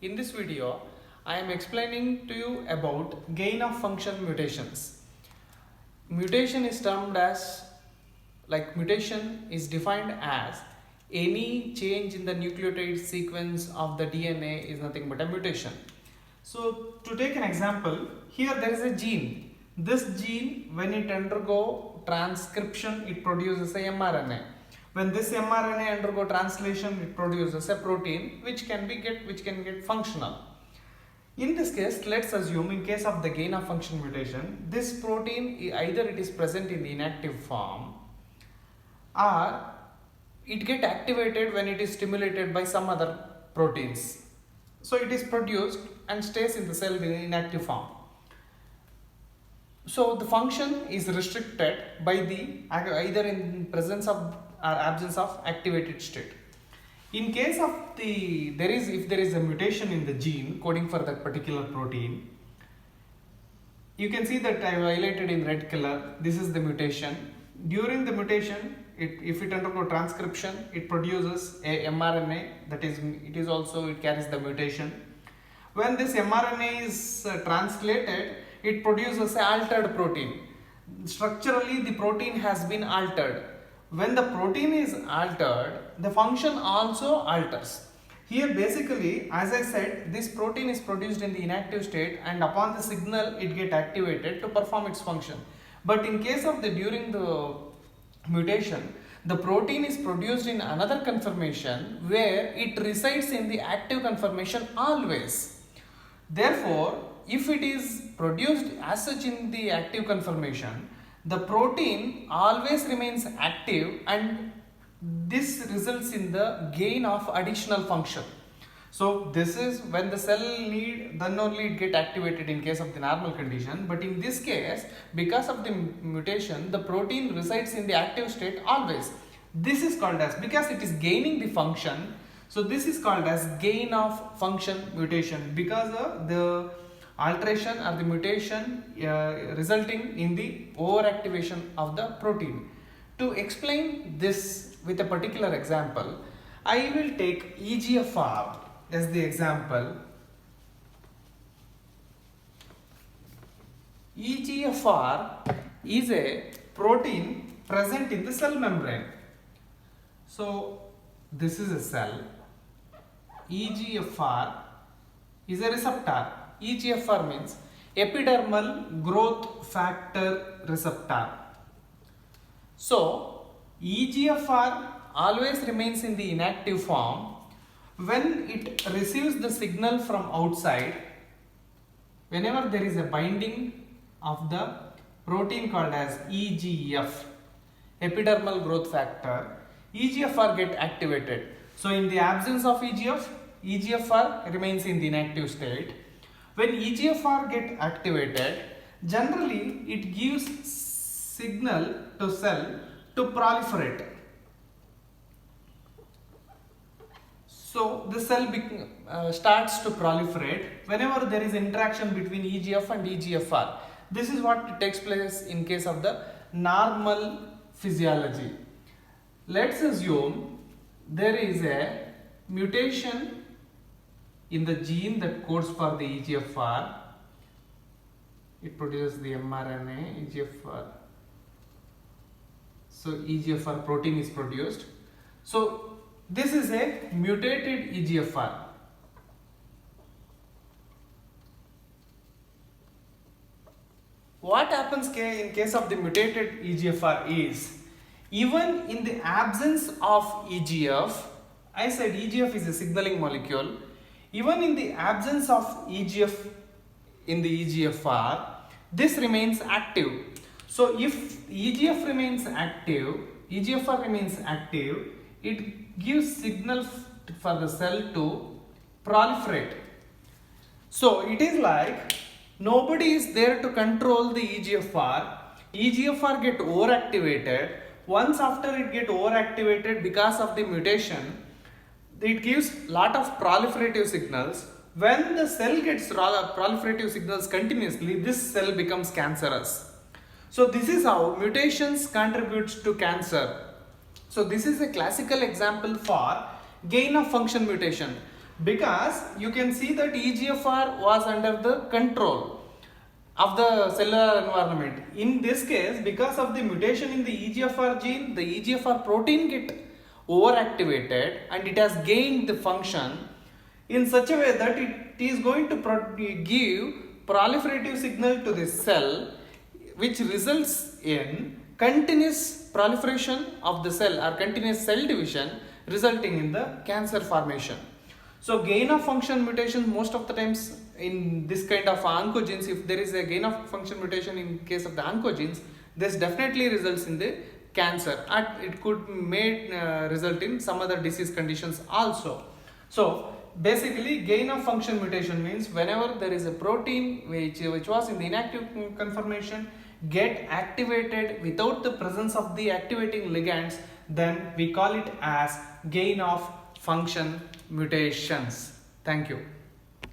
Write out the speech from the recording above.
In this video, I am explaining to you about gain of function mutations. Mutation is termed as, mutation is defined as any change in the nucleotide sequence of the DNA is nothing but a mutation. So to take an example, here there is a gene. This gene, when it undergo transcription, it produces a mRNA. When this mRNA undergo translation, it produces a protein which can get functional. In this case, let's assume in case of the gain of function mutation, this protein either it is present in the inactive form or it get activated when it is stimulated by some other proteins. So it is produced and stays in the cell in inactive form. So the function is restricted by the either in presence of or absence of activated state. In case of if there is a mutation in the gene coding for that particular protein, you can see that I have highlighted in red color. This is the mutation. During the mutation, if it undergo transcription, it produces a mRNA. It carries the mutation. When this mRNA is translated, it produces an altered protein. Structurally, the protein has been altered. When the protein is altered, the function also alters. Here basically, as I said, this protein is produced in the inactive state and upon the signal it get activated to perform its function. But in case of during the mutation, the protein is produced in another conformation where it resides in the active conformation always. Therefore, if it is produced as such in the active conformation, the protein always remains active and this results in the gain of additional function. So this is when the cell need, then only it get activated in case of the normal condition. But in this case, because of the mutation, the protein resides in the active state always. This is called as, because it is gaining the function, so this is called as gain of function mutation, because of the alteration or the mutation resulting in the overactivation of the protein. To explain this with a particular example, I will take EGFR as the example. EGFR is a protein present in the cell membrane. So this is a cell. EGFR is a receptor. EGFR means epidermal growth factor receptor. So EGFR always remains in the inactive form. When it receives the signal from outside, whenever there is a binding of the protein called as EGF, epidermal growth factor, EGFR get activated. So in the absence of EGFR remains in the inactive state. When EGFR get activated, generally it gives signal to cell to proliferate. So the cell starts to proliferate whenever there is interaction between EGF and EGFR. This is what takes place in case of the normal physiology. Let's assume there is a mutation in the gene that codes for the EGFR. It produces the mRNA, EGFR. So EGFR protein is produced. So this is a mutated EGFR. What happens in case of the mutated EGFR is, even in the absence of EGF, I said EGF is a signaling molecule, even in the absence of EGF in the EGFR, this remains active. So if EGFR remains active, it gives signal for the cell to proliferate. So it is like nobody is there to control the EGFR. EGFR get overactivated. Once after it get overactivated because of the mutation, it gives lot of proliferative signals. When the cell gets proliferative signals continuously, this cell becomes cancerous. So this is how mutations contributes to cancer. So this is a classical example for gain of function mutation. because you can see that EGFR was under the control of the cellular environment. In this case, because of the mutation in the EGFR gene, the EGFR protein get overactivated and it has gained the function in such a way that it is going to give proliferative signal to the cell, which results in continuous proliferation of the cell or continuous cell division, resulting in the cancer formation. So gain of function mutation, most of the times in this kind of oncogenes, if there is a gain of function mutation in case of the oncogenes, this definitely results in the cancer, and it could may result in some other disease conditions also. So basically, gain of function mutation means whenever there is a protein which was in the inactive conformation get activated without the presence of the activating ligands, then we call it as gain of function mutations. Thank you.